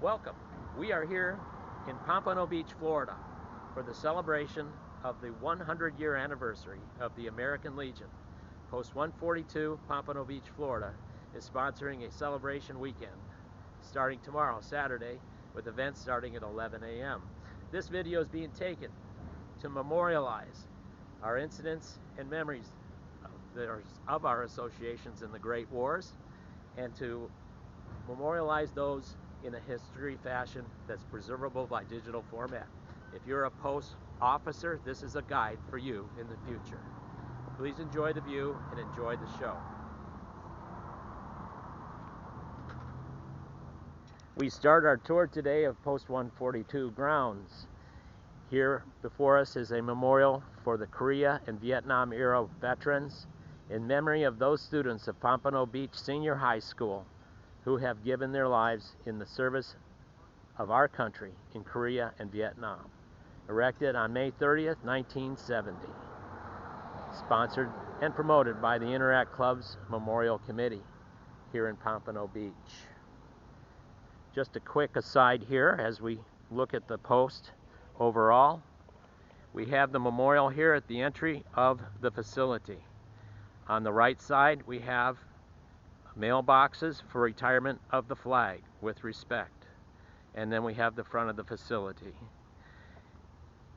Welcome. We are here in Pompano Beach, Florida for the celebration of the 100-year anniversary of the American Legion. Post 142 Pompano Beach, Florida is sponsoring a celebration weekend starting tomorrow, Saturday, with events starting at 11 a.m. This video is being taken to memorialize our incidents and memories of our associations in the Great Wars, and to memorialize those in a history fashion that's preservable by digital format. If you're a post officer, this is a guide for you in the future. Please enjoy the view and enjoy the show. We start our tour today of Post 142 grounds. Here before us is a memorial for the Korea and Vietnam era veterans in memory of those students of Pompano Beach Senior High School who have given their lives in the service of our country in Korea and Vietnam. Erected on May 30th, 1970. Sponsored and promoted by the Interact Club's Memorial Committee here in Pompano Beach. Just a quick aside here as we look at the post overall. We have the memorial here at the entry of the facility. On the right side we have mailboxes for retirement of the flag with respect. And then we have the front of the facility.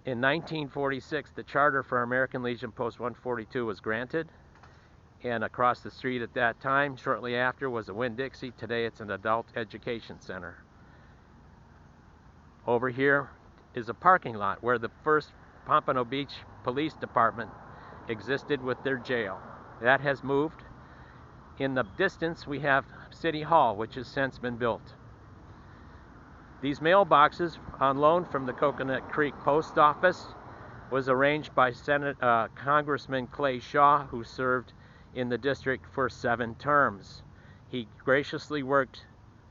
In 1946, the charter for American Legion Post 142 was granted, and across the street at that time, shortly after, was a Winn-Dixie. Today it's an adult education center. Over here is a parking lot where the first Pompano Beach Police Department existed with their jail. That has moved. In the distance we have City Hall, which has since been built. These mailboxes, on loan from the Coconut Creek Post Office, was arranged by Congressman Clay Shaw, who served in the district for 7 terms. He graciously worked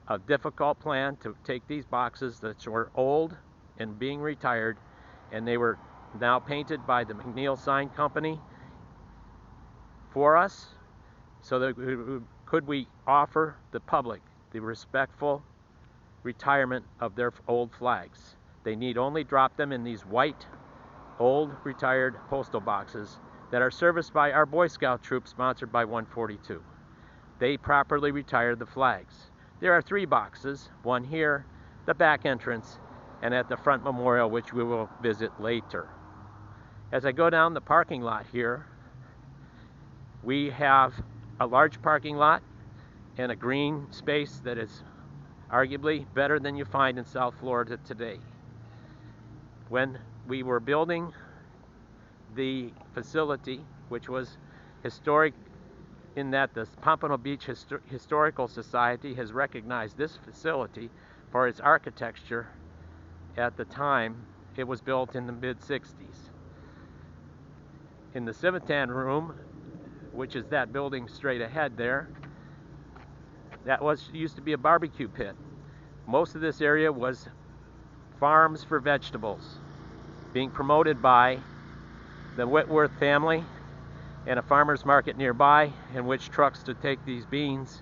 a difficult plan to take these boxes that were old and being retired, and they were now painted by the McNeil Sign Company for us, so that we offer the public the respectful retirement of their old flags. They need only drop them in these white, old, retired postal boxes that are serviced by our Boy Scout troop, sponsored by 142. They properly retire the flags. There are 3 boxes, one here, the back entrance, and at the front memorial, which we will visit later. As I go down the parking lot here, we have a large parking lot and a green space that is arguably better than you find in South Florida today. When we were building the facility, which was historic in that the Pompano Beach Historical Society has recognized this facility for its architecture at the time, it was built in the mid-60s. In the Civitan room, which is that building straight ahead there, that used to be a barbecue pit. Most of this area was farms for vegetables, being promoted by the Whitworth family and a farmer's market nearby, in which trucks to take these beans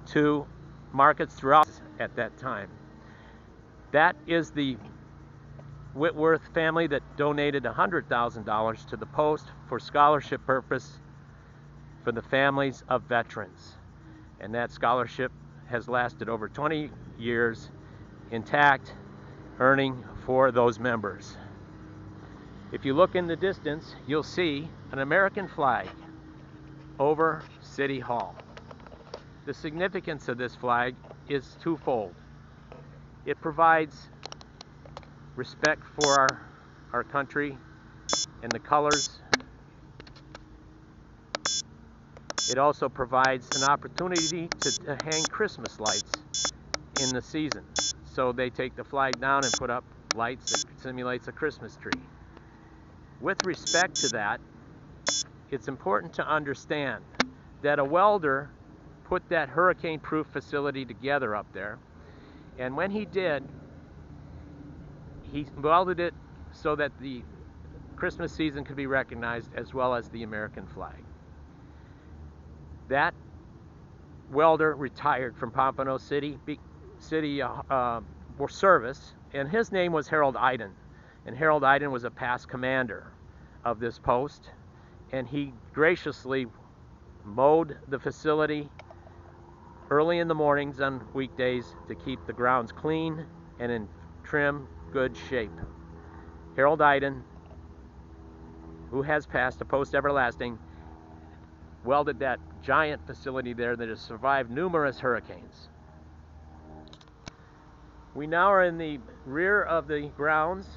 to markets throughout at that time. That is the Whitworth family that donated $100,000 to the Post for scholarship purpose for the families of veterans. And that scholarship has lasted over 20 years intact, earning for those members. If you look in the distance, you'll see an American flag over City Hall. The significance of this flag is twofold. It provides respect for our country and the colors. It also provides an opportunity to hang Christmas lights in the season. So they take the flag down and put up lights that simulates a Christmas tree. With respect to that, it's important to understand that a welder put that hurricane-proof facility together up there, and when he did, he welded it so that the Christmas season could be recognized, as well as the American flag. That welder retired from Pompano City service, and his name was Harold Iden. And Harold Iden was a past commander of this post, and he graciously mowed the facility early in the mornings on weekdays to keep the grounds clean and in trim, good shape. Harold Iden, who has passed, a post everlasting, welded that giant facility there that has survived numerous hurricanes. We now are in the rear of the grounds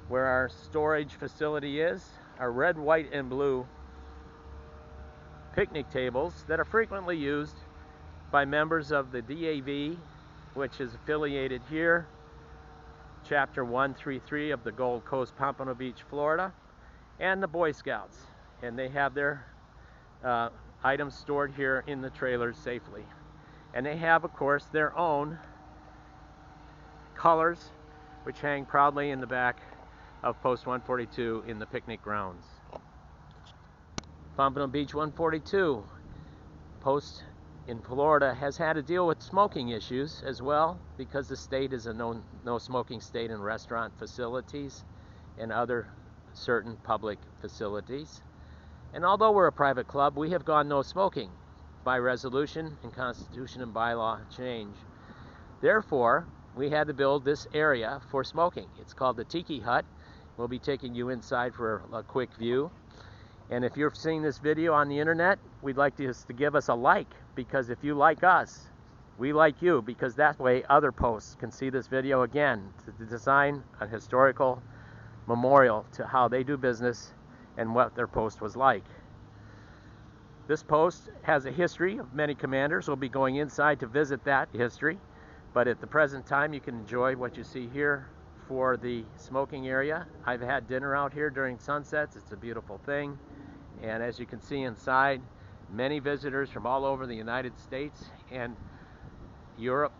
where our storage facility is. Our red, white, and blue picnic tables that are frequently used by members of the DAV, which is affiliated here, Chapter 133 of the Gold Coast, Pompano Beach, Florida, and the Boy Scouts. And they have their items stored here in the trailers safely. And they have, of course, their own colors, which hang proudly in the back of Post 142 in the picnic grounds. Pompano Beach 142 post in Florida has had to deal with smoking issues as well, because the state is a no smoking state in restaurant facilities and other certain public facilities. And although we're a private club, we have gone no smoking by resolution and constitution and bylaw change. Therefore, we had to build this area for smoking. It's called the Tiki Hut. We'll be taking you inside for a quick view. And if you're seeing this video on the internet, we'd like you to give us a like, because if you like us, we like you, because that way other posts can see this video again to design a historical memorial to how they do business and what their post was like. This post has a history of many commanders. We'll be going inside to visit that history, but at the present time you can enjoy what you see here for the smoking area. I've had dinner out here during sunsets. It's a beautiful thing. And as you can see inside, many visitors from all over the United States and Europe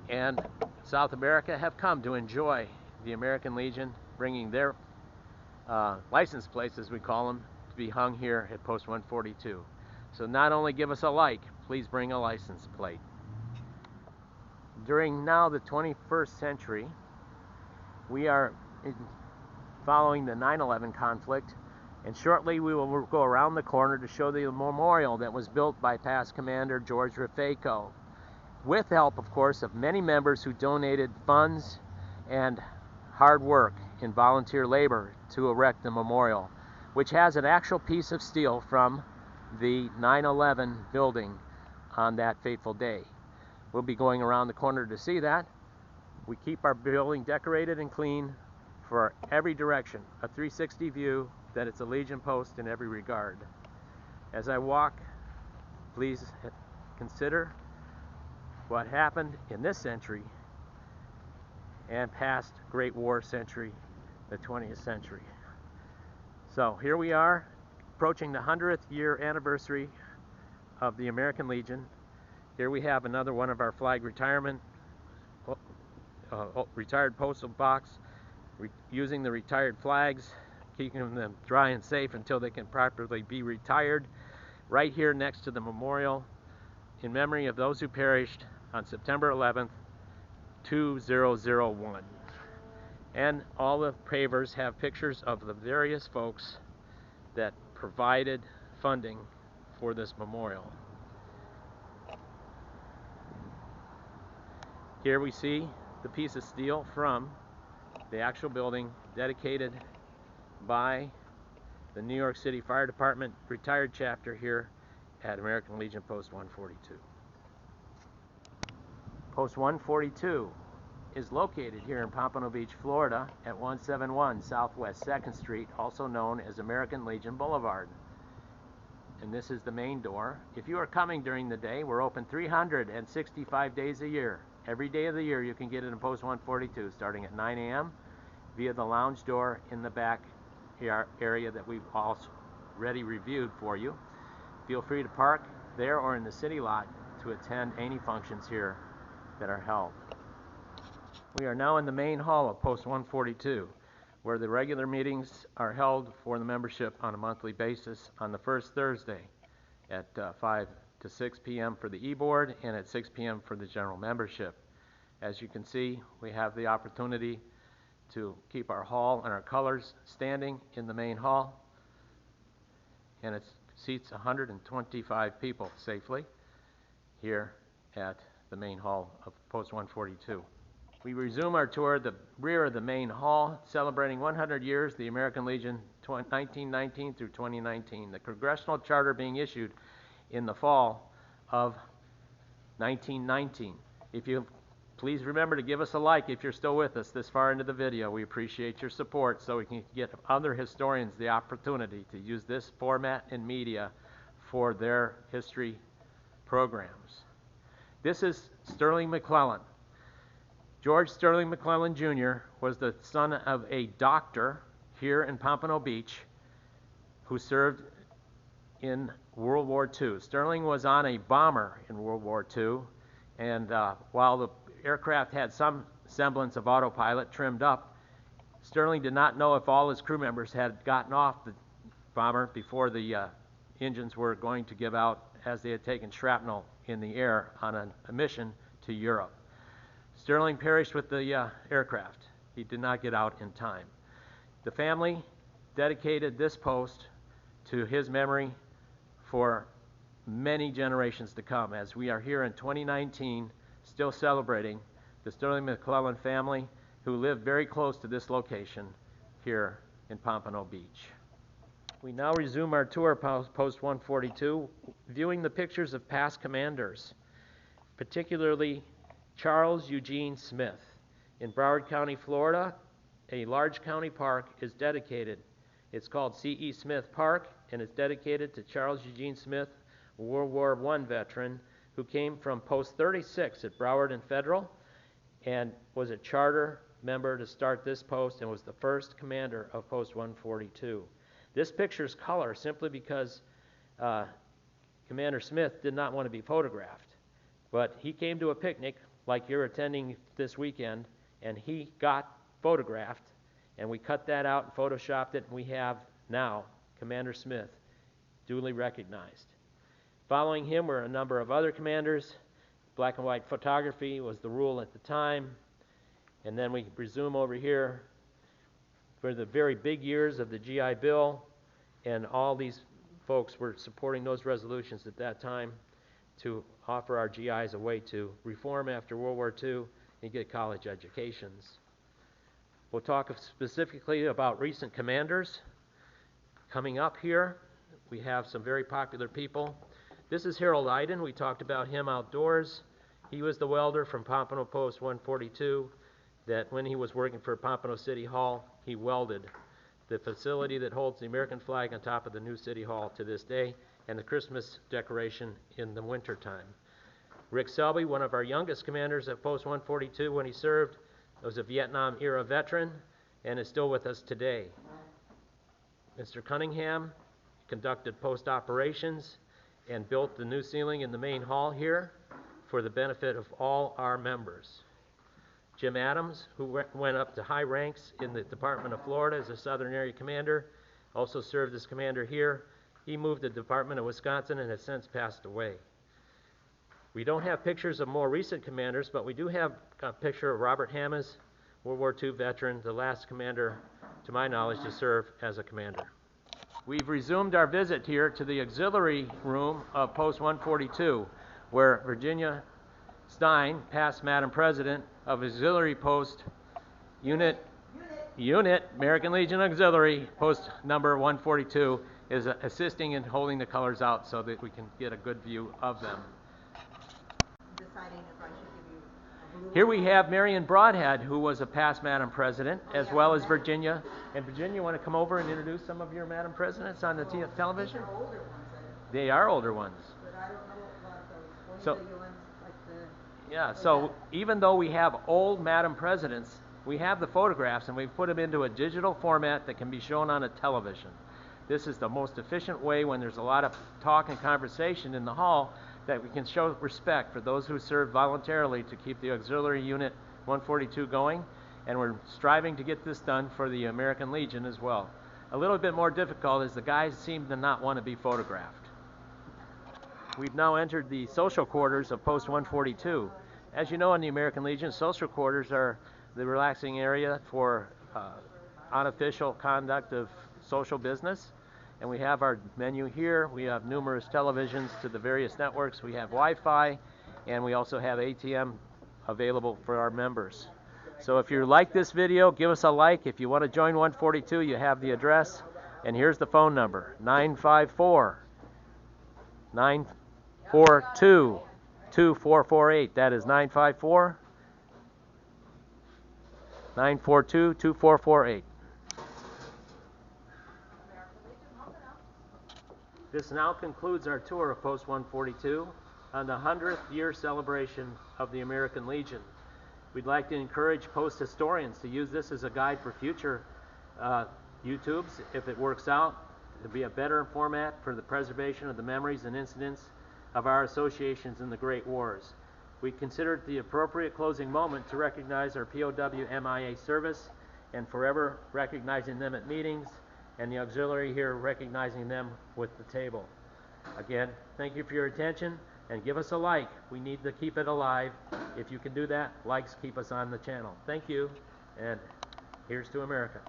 and South America have come to enjoy the American Legion, bringing their license plates, as we call them, to be hung here at Post 142. So not only give us a like, please bring a license plate. During now the 21st century, we are following the 9/11 conflict, and shortly we will go around the corner to show the memorial that was built by past Commander George Raffaco, with help, of course, of many members who donated funds and hard work in volunteer labor to erect the memorial, which has an actual piece of steel from the 9/11 building on that fateful day. We'll be going around the corner to see that. We keep our building decorated and clean for every direction, a 360 view that it's a Legion post in every regard. As I walk, please consider what happened in this century and past Great War century, the 20th century. So here we are, approaching the 100th year anniversary of the American Legion. Here we have another one of our flag retirement retired postal box, using the retired flags, keeping them dry and safe until they can properly be retired, right here next to the memorial in memory of those who perished on September 11th, 2001. And all the pavers have pictures of the various folks that provided funding for this memorial. Here we see the piece of steel from the actual building dedicated by the New York City Fire Department retired chapter here at American Legion Post 142. Post 142 is located here in Pompano Beach, Florida at 171 Southwest 2nd Street, also known as American Legion Boulevard. And this is the main door. If you are coming during the day, we're open 365 days a year. Every day of the year you can get into Post 142 starting at 9 a.m. via the lounge door in the back area that we've already reviewed for you. Feel free to park there or in the city lot to attend any functions here that are held. We are now in the main hall of Post 142, where the regular meetings are held for the membership on a monthly basis on the first Thursday at 5 to 6 p.m. for the e-board and at 6 p.m. for the general membership. As you can see, we have the opportunity to keep our hall and our colors standing in the main hall, and it seats 125 people safely here at the main hall of Post 142. We resume our tour of the rear of the main hall, celebrating 100 years, the American Legion 1919 through 2019. The Congressional Charter being issued in the fall of 1919. If you please remember to give us a like if you're still with us this far into the video. We appreciate your support so we can get other historians the opportunity to use this format and media for their history programs. This is Sterling McClellan. George Sterling McClellan Jr. was the son of a doctor here in Pompano Beach who served in World War II. Sterling was on a bomber in World War II, and while the aircraft had some semblance of autopilot trimmed up, Sterling did not know if all his crew members had gotten off the bomber before the engines were going to give out, as they had taken shrapnel in the air on a mission to Europe. Sterling perished with the aircraft. He did not get out in time. The family dedicated this post to his memory for many generations to come, as we are here in 2019 still celebrating the Sterling McClellan family who lived very close to this location here in Pompano Beach. We now resume our tour of Post 142, viewing the pictures of past commanders, particularly Charles Eugene Smith. In Broward County, Florida, a large county park is dedicated. It's called C.E. Smith Park, and it's dedicated to Charles Eugene Smith, a World War I veteran who came from Post 36 at Broward and Federal and was a charter member to start this post and was the first commander of Post 142. This picture's color simply because Commander Smith did not want to be photographed, but he came to a picnic like you're attending this weekend, and he got photographed, and we cut that out and photoshopped it, and we have now Commander Smith duly recognized. Following him were a number of other commanders. Black and white photography was the rule at the time. And then we resume over here for the very big years of the GI Bill, and all these folks were supporting those resolutions at that time to offer our GIs a way to reform after World War II and get college educations. We'll talk specifically about recent commanders. Coming up here, we have some very popular people. This is Harold Iden. We talked about him outdoors. He was the welder from Pompano Post 142 that when he was working for Pompano City Hall, he welded the facility that holds the American flag on top of the new City Hall to this day, and the Christmas decoration in the winter time. Rick Selby, one of our youngest commanders at Post 142 when he served, was a Vietnam era veteran and is still with us today. Mr. Cunningham conducted post operations and built the new ceiling in the main hall here for the benefit of all our members. Jim Adams, who went up to high ranks in the Department of Florida as a Southern Area Commander, also served as commander here. He moved to the Department of Wisconsin and has since passed away. We don't have pictures of more recent commanders, but we do have a picture of Robert Hammes, World War II veteran, the last commander, to my knowledge, to serve as a commander. We've resumed our visit here to the auxiliary room of Post 142, where Virginia Stein, past Madam President of Auxiliary Post Unit, American Legion Auxiliary, Post number 142, is assisting in holding the colors out so that we can get a good view of them. Here we have Marion Broadhead, who was a past Madam President, as well as Virginia. And Virginia, you want to come over and introduce some of your Madam Presidents on the television? They're older ones. They are older ones. But I don't know about those. So, Ones like the, yeah, so even though we have old Madam Presidents, we have the photographs and we've put them into a digital format that can be shown on a television. This is the most efficient way when there's a lot of talk and conversation in the hall that we can show respect for those who served voluntarily to keep the Auxiliary Unit 142 going, and we're striving to get this done for the American Legion as well. A little bit more difficult is the guys seem to not want to be photographed. We've now entered the social quarters of Post 142. As you know, in the American Legion, social quarters are the relaxing area for unofficial conduct of social business. And we have our menu here. We have numerous televisions to the various networks. We have Wi-Fi, and we also have ATM available for our members. So if you like this video, give us a like. If you want to join 142, you have the address. And here's the phone number, 954-942-2448. That is 954-942-2448. This now concludes our tour of Post 142 on the 100th year celebration of the American Legion. We'd like to encourage post historians to use this as a guide for future YouTubes, if it works out, to be a better format for the preservation of the memories and incidents of our associations in the Great Wars. We considered the appropriate closing moment to recognize our POW MIA service and forever recognizing them at meetings, and the auxiliary here recognizing them with the table. Again, thank you for your attention, and give us a like. We need to keep it alive. If you can do that, likes keep us on the channel. Thank you, and here's to America.